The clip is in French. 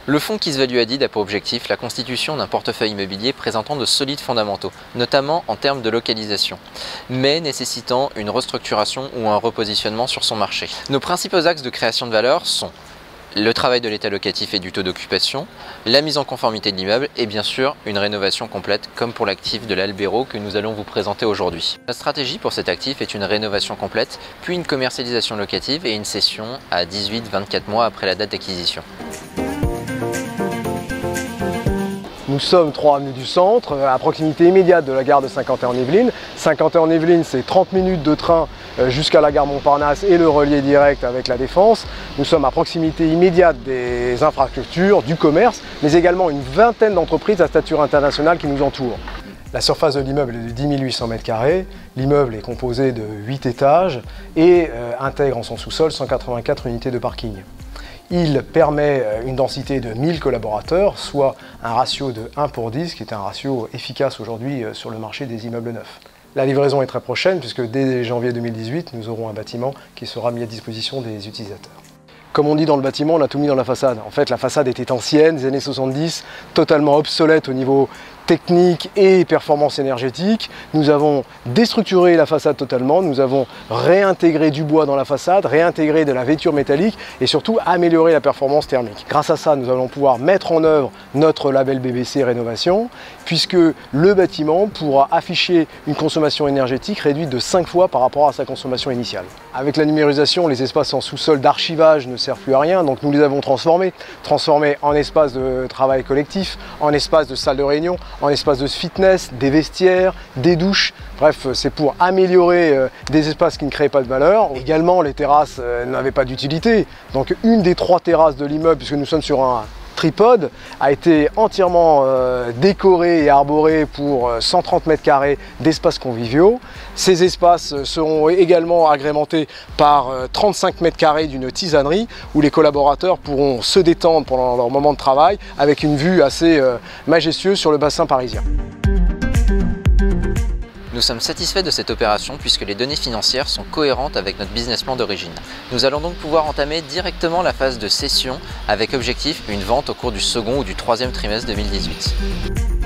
Le fonds Kiss Value Added a pour objectif la constitution d'un portefeuille immobilier présentant de solides fondamentaux, notamment en termes de localisation, mais nécessitant une restructuration ou un repositionnement sur son marché. Nos principaux axes de création de valeur sont le travail de l'état locatif et du taux d'occupation, la mise en conformité de l'immeuble et bien sûr une rénovation complète comme pour l'actif de l'Albero que nous allons vous présenter aujourd'hui. La stratégie pour cet actif est une rénovation complète, puis une commercialisation locative et une cession à 18-24 mois après la date d'acquisition. Nous sommes 3 avenue du Centre, à proximité immédiate de la gare de Saint-Quentin-en-Yvelines. Saint-Quentin-en-Yvelines, c'est 30 minutes de train jusqu'à la gare Montparnasse et le relier direct avec la Défense. Nous sommes à proximité immédiate des infrastructures, du commerce, mais également une vingtaine d'entreprises à stature internationale qui nous entourent. La surface de l'immeuble est de 10 800 m². L'immeuble est composé de 8 étages et intègre en son sous-sol 184 unités de parking. Il permet une densité de 1000 collaborateurs, soit un ratio de 1 pour 10, qui est un ratio efficace aujourd'hui sur le marché des immeubles neufs. La livraison est très prochaine, puisque dès janvier 2018, nous aurons un bâtiment qui sera mis à disposition des utilisateurs. Comme on dit dans le bâtiment, on a tout mis dans la façade. En fait, la façade était ancienne, des années 70, totalement obsolète au niveau technique et performance énergétique. Nous avons déstructuré la façade totalement, nous avons réintégré du bois dans la façade, réintégré de la vêture métallique et surtout amélioré la performance thermique. Grâce à ça, nous allons pouvoir mettre en œuvre notre label BBC Rénovation, puisque le bâtiment pourra afficher une consommation énergétique réduite de 5 fois par rapport à sa consommation initiale. Avec la numérisation, les espaces en sous-sol d'archivage ne servent plus à rien, donc nous les avons transformés en espaces de travail collectif, en espaces de salle de réunion, en espaces de fitness, des vestiaires, des douches. Bref, c'est pour améliorer des espaces qui ne créent pas de valeur. Également, les terrasses n'avaient pas d'utilité. Donc une des 3 terrasses de l'immeuble, puisque nous sommes sur un tripode, a été entièrement décorée et arborée pour 130 m² d'espaces conviviaux. Ces espaces seront également agrémentés par 35 m² d'une tisanerie où les collaborateurs pourront se détendre pendant leur moment de travail avec une vue assez majestueuse sur le bassin parisien. Nous sommes satisfaits de cette opération puisque les données financières sont cohérentes avec notre business plan d'origine. Nous allons donc pouvoir entamer directement la phase de cession avec objectif une vente au cours du second ou du troisième trimestre 2018.